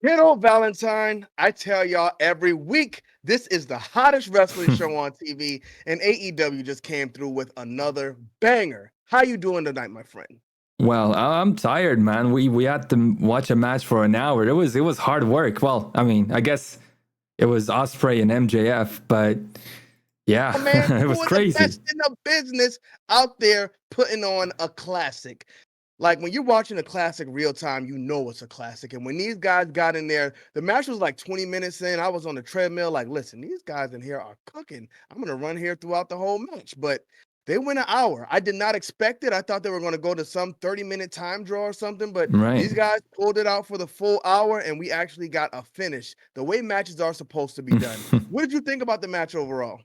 Kiddo Valentine, I tell y'all every week, this is the hottest wrestling show on TV, and AEW just came through with another banger. How you doing tonight, my friend? Well, I'm tired, man. We had to watch a match for an hour. It was hard work. Well, I mean, I guess it was Ospreay and MJF, but yeah, Oh man, it two was of the crazy. best in the business out there putting on a classic. Like when you're watching a classic real time, you know it's a classic. And when these guys got in there, the match was like 20 minutes in. I was on the treadmill, like, listen, these guys in here are cooking. I'm gonna run here throughout the whole match. But they went an hour. I did not expect it. I thought they were going to go to some 30-minute time draw or something, but Right. these guys pulled it out for the full hour, and we actually got a finish the way matches are supposed to be done. What did you think about the match overall?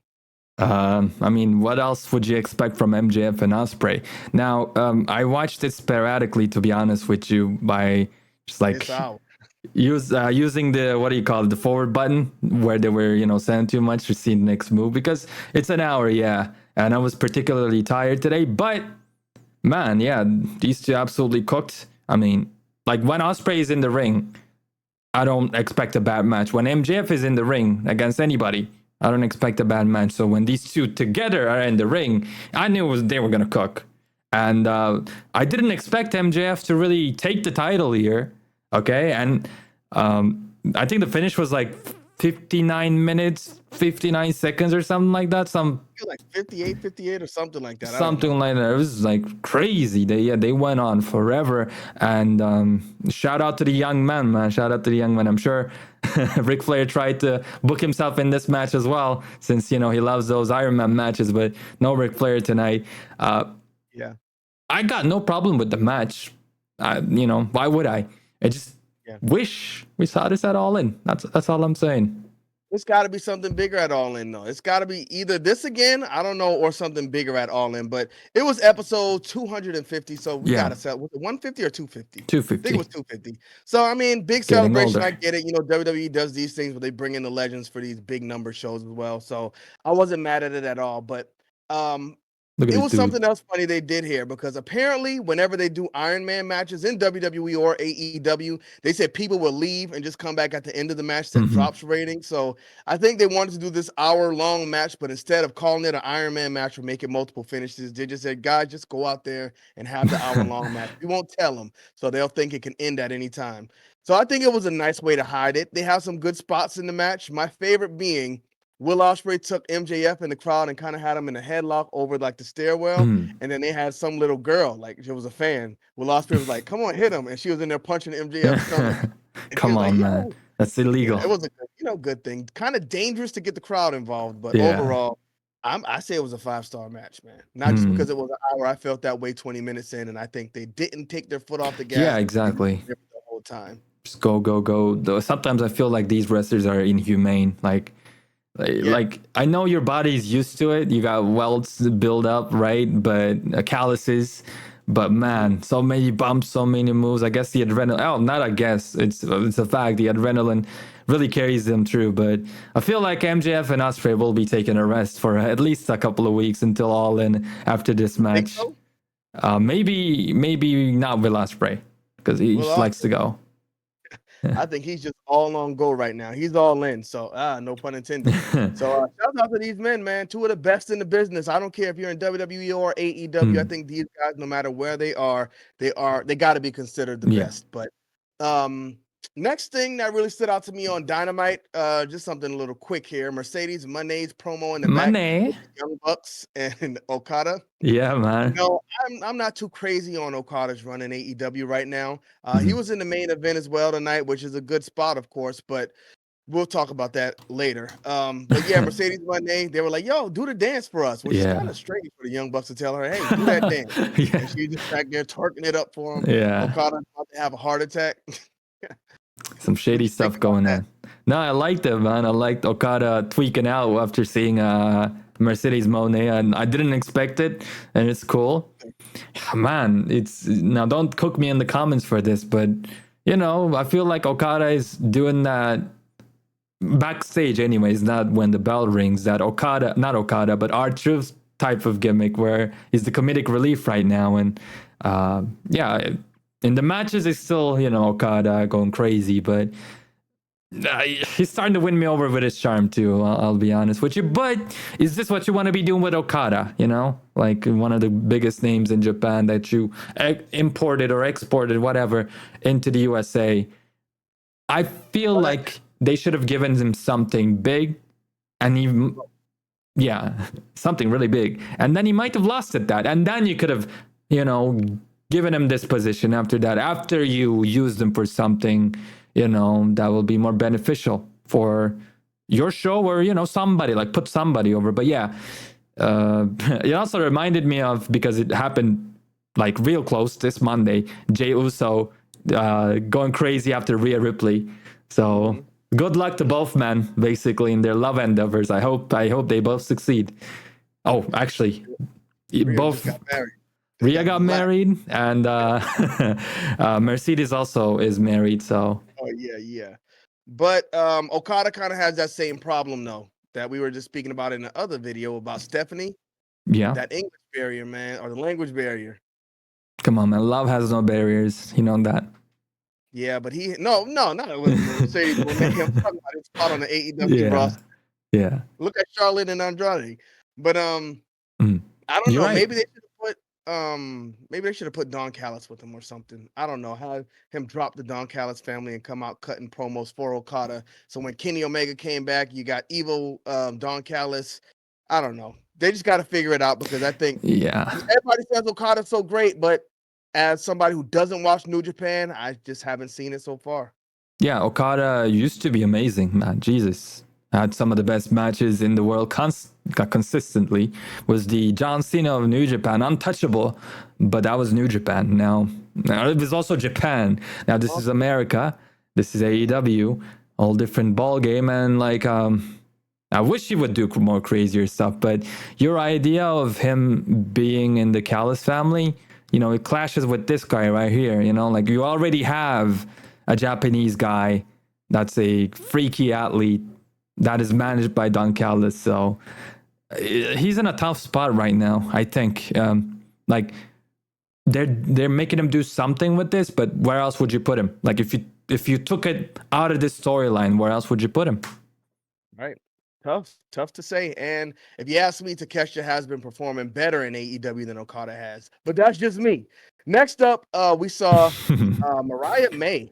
I mean, what else would you expect from MJF and Ospreay? Now, I watched it sporadically, to be honest with you, by just This like hour. using the what do you call it, the forward button where they were saying too much to see the next move because it's an hour, yeah. And I was particularly tired today, but man, yeah, these two absolutely cooked. I mean, like when Osprey is in the ring, I don't expect a bad match. When MJF is in the ring against anybody, I don't expect a bad match. So when these two together are in the ring, I knew they were gonna cook. And I didn't expect MJF to really take the title here. Okay, and I think the finish was like 59 minutes, 59 seconds or something like that. Feel like 58, 58 or something like that. I don't Something know. like that. It was like crazy. They went on forever. And shout out to the young man, man. Shout out to the young man. I'm sure Ric Flair tried to book himself in this match as well, since he loves those Iron Man matches. But no Ric Flair tonight. Uh, Yeah, I got no problem with the match. Why would I? I just yeah. wish we saw this at All In. That's all I'm saying. It's got to be something bigger at All In, though. It's got to be either this again, I don't know, or something bigger at All In. But it was episode 250, so we got Yeah, to sell. Was it 150 or 250? I think it 250. was 250. So I mean, big Getting celebration. I older. get it. WWE does these things where they bring in the legends for these big number shows as well. So I wasn't mad at it at all. But um, Look at it this was dude. something else funny they did here because apparently, whenever they do Iron Man matches in WWE or AEW, they said people will leave and just come back at the end of the match that Hmm. drops ratings. So I think they wanted to do this hour-long match, but instead of calling it an Iron Man match or making multiple finishes, they just said, guys, just go out there and have the hour-long match. We won't tell them, so they'll think it can end at any time. So I think it was a nice way to hide it. They have some good spots in the match. My favorite being Will Ospreay took MJF in the crowd and kind of had him in a headlock over like the stairwell, Mm. and then they had some little girl, like she was a fan. Will Ospreay was like, "Come on, hit him," and she was in there punching MJF's stomach, and he Come was like, on, man. "Yo." That's Yeah, illegal. it was a good thing. Kind of dangerous to get the crowd involved, but Yeah. overall, I say it was a 5-star match, man. Not just Hmm. because it was an hour. I felt that way 20 minutes in, and I think they didn't take their foot off the Yeah, gas. They were exactly. there the whole time. Just go, go, go. Though sometimes I feel like these wrestlers are inhumane. Yeah, I know your body's used to it. You got welts build up, right? But calluses. But mhm. man, so many bumps, so many moves. I guess the adrenaline. Oh, not I guess. It's a fact. The adrenaline really carries them through. But I feel like MJF and Ospreay will be taking a rest for at least a couple of weeks until All In after this You think match. so? Maybe not with Ospreay because he Will just likes to Ospreay? go. I think he's just all on go right now. He's all in. So no pun intended. So shout out to these men, man. Two of the best in the business. I don't care if you're in WWE or AEW. I Mm, think these guys, no matter where they got to be considered the yeah. best. But um next thing that really stood out to me on Dynamite, just something a little quick here. Mercedes Monet's promo in the back Money. with the Young Bucks and Okada. Yeah, man. No, I'm not too crazy on Okada's run in AEW right now. He Mhm. was in the main event as well tonight, which is a good spot, of course, but we'll talk about that later. But yeah, Mercedes Monday, they were like, "Yo, do the dance for us," which is kind Yeah. of strange for the Young Bucks to tell her, "Hey, do that dance," and Yeah. she just back there twerking it up for him. Yeah. Okada's about to have a heart attack. Some What shady you think stuff about going that? on. No, I liked it, man. I liked Okada tweaking out after seeing Mercedes Monet, and I didn't expect it, and it's cool. Man, it's now don't cook me in the comments for this, but I feel like Okada is doing that backstage anyways, not when the bell rings, that Okada, not Okada, but R-Truth type of gimmick where he's the comedic relief right now. And yeah, in the matches, it's still, Okada going crazy, but He's starting to win me over with his charm too. I'll be honest with you. But is this what you want to be doing with Okada? You know, like one of the biggest names in Japan that you imported or exported, whatever, into the USA. I feel like they should have given him something big, and even something really big, and then he might have lost at that, and then you could have, given him this position after that. After you used him for something, that will be more beneficial for your show, or somebody, like put somebody over. But it also reminded me of, because it happened like real close this Monday, Jey Uso going crazy after Rhea Ripley. So good luck to both men, basically, in their love endeavors. I hope they both succeed. Oh, actually, both Rhea got married, and Mercedes also is married. So yeah. But Okada kind of has that same problem though, that we were just speaking about in the other video about Stephanie. Yeah, that English barrier, man, or the language barrier. Come on, man. Love has no barriers. You know that. Yeah, but not Mercedes will make him talk about his spot on the AEW roster. Yeah. Look at Charlotte and Andrade. But I don't know. Right. Maybe they should have put Don Callis with him or something. I don't know. Have him drop the Don Callis family and come out cutting promos for Okada. So when Kenny Omega came back, you got evil Don Callis. I don't know. They just got to figure it out, because I think everybody says Okada's so great, but as somebody who doesn't watch New Japan, I just haven't seen it so far. Yeah, Okada used to be amazing, man. Jesus. Had some of the best matches in the world consistently. Was the John Cena of New Japan, untouchable, but that was New Japan. Now it was also Japan. Now this is America. This is AEW. All different ball game, and I wish he would do more crazier stuff, but your idea of him being in the Callis family, it clashes with this guy right here. Like you already have a Japanese guy that's a freaky athlete that is managed by Don Callis. So he's in a tough spot right now, I think. Like they're making him do something with this, but where else would you put him? Like if you took it out of this storyline, where else would you put him? Right. Tough to say. And if you ask me, Takeshita has been performing better in AEW than Okada has, but that's just me. Next up, we saw Mariah May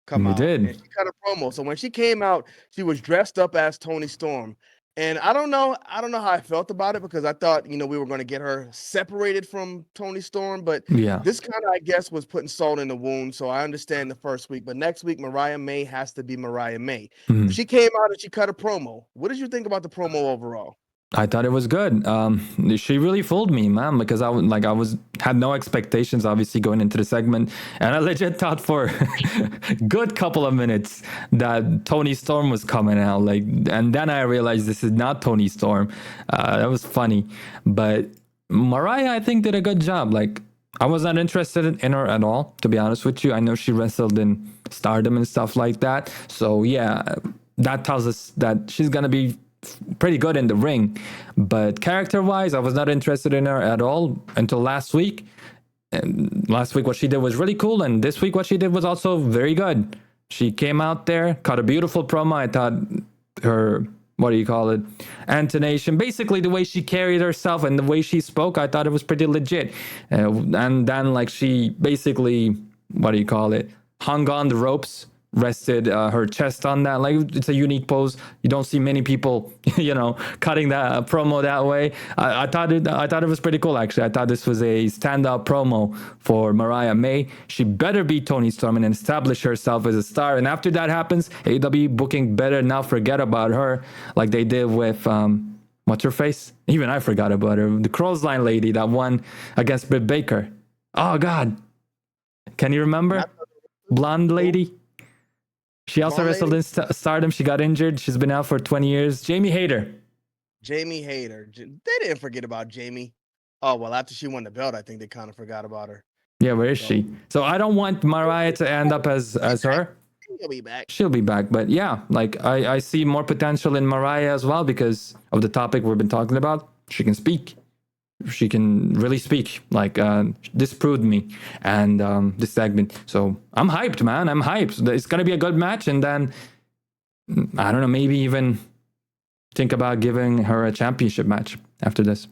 come out. Did. And she cut a promo. So when she came out, she was dressed up as Toni Storm. And I don't know how I felt about it, because I thought, we were going to get her separated from Toni Storm, but this kind of, I guess, was putting salt in the wound. So I understand the first week, but next week, Mariah May has to be Mariah May. She came out and she cut a promo. What did you think about the promo overall? I thought it was good. She really fooled me, man, because I had no expectations, obviously, going into the segment, and I legit thought for a good couple of minutes that Toni Storm was coming out, and then I realized this is not Toni Storm. That was funny, but Mariah, I think, did a good job. I was not interested in her at all, to be honest with you. I know she wrestled in Stardom and stuff like that, so yeah, that tells us that she's gonna be pretty good in the ring, but character-wise, I was not interested in her at all until last week. And last week, what she did was really cool, and this week, what she did was also very good. She came out there, cut a beautiful promo. I thought her, intonation, basically the way she carried herself and the way she spoke, I thought it was pretty legit. And then, she basically, hung on the ropes, rested her chest on that. It's a unique pose. You don't see many people, cutting that promo that way. I thought it was pretty cool, actually. I thought this was a standout promo for Mariah May. She better be Toni Storm and establish herself as a star. And after that happens, AEW booking better now forget about her, like they did with what's her face? Even I forgot about her. The Clothesline lady that won against Britt Baker. Oh God, can you remember? Blonde lady. She also wrestled in Stardom. She got injured. She's been out for 20 years. Jamie Hayter. They didn't forget about Jamie. Oh, well, after she won the belt, I think they kind of forgot about her. Yeah, where is she? So I don't want Mariah to end up as her. She'll be back. She'll be back. But yeah, I see more potential in Mariah as well, because of the topic we've been talking about. She can speak. She can really speak. This proved me, and this segment. So I'm hyped, man. I'm hyped. It's gonna be a good match, and then I don't know, maybe even think about giving her a championship match after this.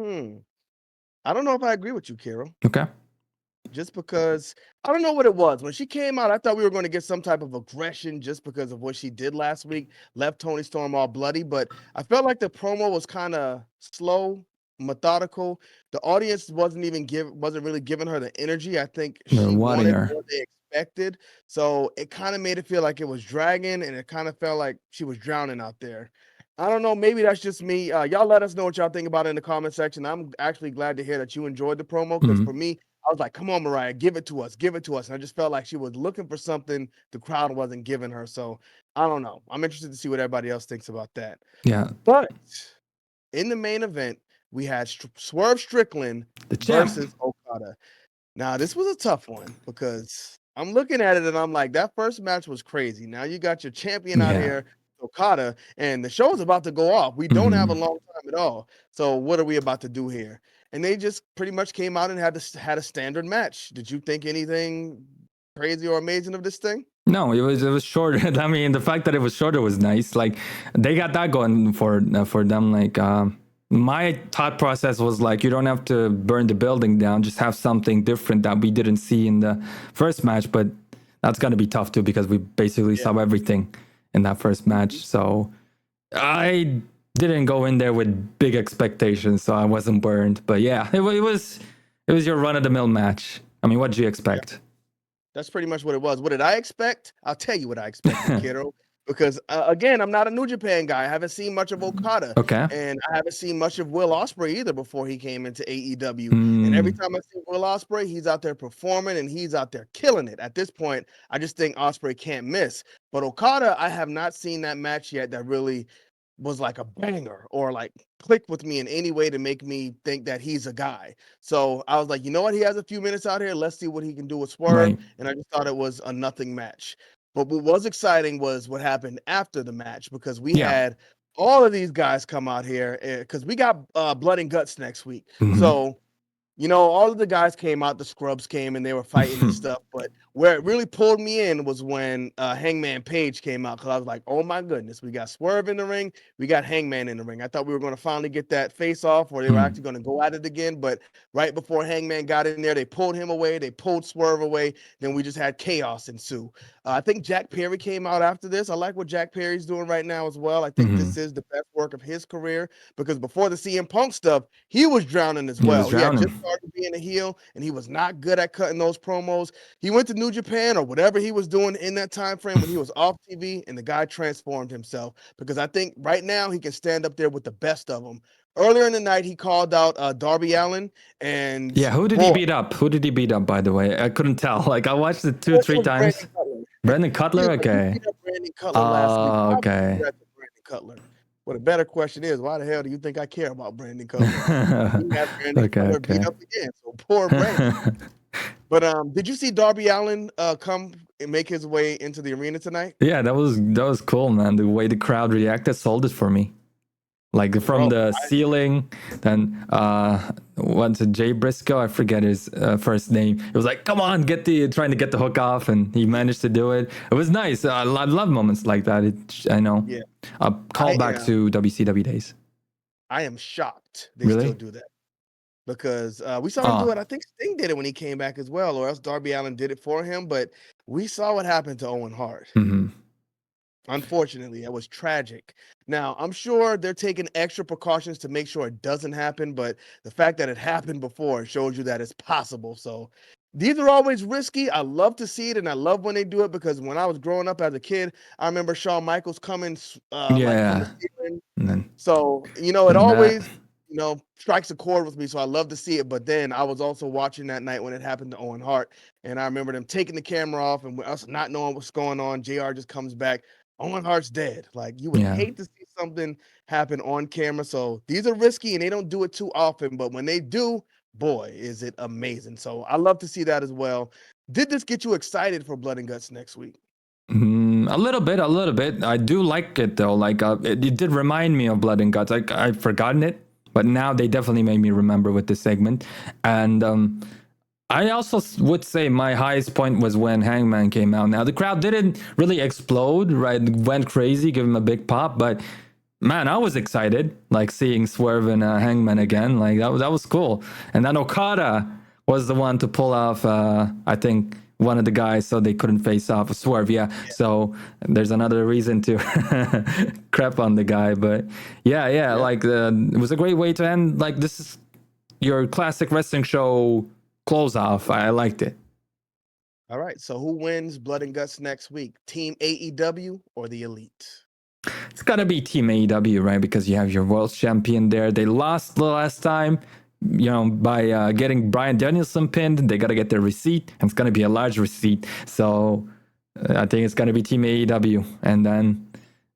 I don't know if I agree with you, Kiro. Okay. Just because I don't know what it was. When she came out, I thought we were going to get some type of aggression just because of what she did last week, left Tony Storm all bloody. But I felt like the promo was kind of slow, methodical. The audience wasn't really giving her the energy I think They're she wanting wanted her. or they expected. So it kind of made it feel like it was dragging, and it kind of felt like she was drowning out there. I don't know. Maybe that's just me. Y'all let us know what y'all think about it in the comment section. I'm actually glad to hear that you enjoyed the promo because for me, I was like, come on, Mariah, give it to us, give it to us. And I just felt like she was looking for something the crowd wasn't giving her. So I don't know. I'm interested to see what everybody else thinks about that. Yeah. But in the main event, we had Swerve Strickland The champ. versus Okada. Now, this was a tough one because I'm looking at it and I'm like, that first match was crazy. Now you got your champion out Yeah. here, Okada, and the show's about to go off. We don't have a long time at all. So what are we about to do here? And they just pretty much came out and had a standard match. Did you think anything crazy or amazing of this thing? No, it was shorter. I mean, the fact that it was shorter was nice. Like they got that going for them. Like my thought process was like, you don't have to burn the building down. Just have something different that we didn't see in the first match. But that's gonna be tough too because we basically saw everything in that first match. So I didn't go in there with big expectations, so I wasn't burned. But yeah, it was your run of the mill match. I mean, what did you expect? That's pretty much what it was. What did I expect? I'll tell you what I expected, kiddo. Because again, I'm not a New Japan guy. I haven't seen much of Okada, Okay. and I haven't seen much of Will Ospreay either before he came into AEW. And every time I see Will Ospreay, he's out there performing and he's out there killing it. At this point, I just think Ospreay can't miss. But Okada, I have not seen that match yet that really was like a banger or like clicked with me in any way to make me think that he's a guy. So I was like, you know what? He has a few minutes out here. Let's see what he can do with Swerve. Right. And I just thought it was a nothing match. But what was exciting was what happened after the match because we had all of these guys come out here because we got Blood and Guts next week. So all of the guys came out, the scrubs came and they were fighting and stuff. But where it really pulled me in was when Hangman Page came out because I was like, oh my goodness, we got Swerve in the ring, we got Hangman in the ring. I thought we were going to finally get that face off where they were actually going to go at it again. But right before Hangman got in there, they pulled him away, they pulled Swerve away. Then we just had chaos ensue. I think Jack Perry came out after this. I like what Jack Perry's doing right now as well. I think this is the best work of his career because before the CM Punk stuff, he was drowning as well. He had just started being a heel and he was not good at cutting those promos. He went to New Japan or whatever he was doing in that time frame when he was off TV, and the guy transformed himself because I think right now he can stand up there with the best of them. Earlier in the night, he called out Darby Allin, and who did he beat up? Who did he beat up? By the way, I couldn't tell. Like I watched it 2-3 times. Brandon Cutler. Okay. He beat up Brandon Cutler last week. Okay. Brandon Cutler. Well, the better question is, why the hell do you think I care about Brandon Cutler? He had Brandon Cutler beat up again, so poor Brandon. But did you see Darby Allin come and make his way into the arena tonight? Yeah, that was cool, man. The way the crowd reacted sold it for me. Like from the ceiling, then what's it, Jay Briscoe? I forget his first name. It was like, come on, trying to get the hook off, and he managed to do it. It was nice. I love moments like that. I know. Yeah. A callback to WCW days. I am shocked they still do that because we saw him do it. I think Sting did it when he came back as well, or else Darby Allin did it for him. But we saw what happened to Owen Hart. Unfortunately, it was tragic. Now, I'm sure they're taking extra precautions to make sure it doesn't happen, but the fact that it happened before shows you that it's possible. So these are always risky. I love to see it, and I love when they do it because when I was growing up as a kid, I remember Shawn Michaels coming like from the ceiling. So, it always strikes a chord with me. So I love to see it. But then I was also watching that night when it happened to Owen Hart, and I remember them taking the camera off and us not knowing what's going on. JR just comes back. Owen Hart's dead. Like you would hate to see something happen on camera. So these are risky and they don't do it too often. But when they do, boy, is it amazing. So I love to see that as well. Did this get you excited for Blood and Guts next week? A little bit. I do like it though. Like it did remind me of Blood and Guts. Like I've forgotten it, but now they definitely made me remember with this segment. And I also would say my highest point was when Hangman came out. Now the crowd didn't really explode, right? It went crazy, give him a big pop, but man, I was excited, like seeing Swerve and Hangman again. Like that was cool. And then Okada was the one to pull off, I think, one of the guys, so they couldn't face off a Swerve. Yeah, so there's another reason to crap on the guy. But yeah, like it was a great way to end. Like this is your classic wrestling show close off. I liked it. All right. So who wins Blood and Guts next week? Team AEW or the Elite? It's gotta be Team AEW, right? Because you have your world champion there. They lost the last time, by getting Brian Danielson pinned. They gotta get their receipt, and it's gonna be a large receipt. So I think it's gonna be Team AEW, and then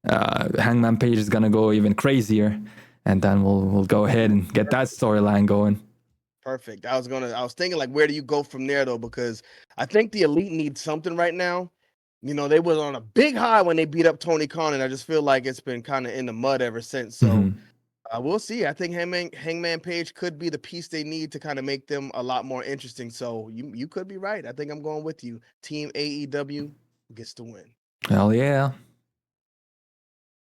Hangman Page is gonna go even crazier, and then we'll go ahead and get that storyline going. Perfect. I was thinking like, where do you go from there though? Because I think the Elite needs something right now. They was on a big high when they beat up Tony Khan, and I just feel like it's been kind of in the mud ever since. So we'll see. I think Hangman Page could be the piece they need to kind of make them a lot more interesting. So you could be right. I think I'm going with you. Team AEW gets the win. Hell yeah.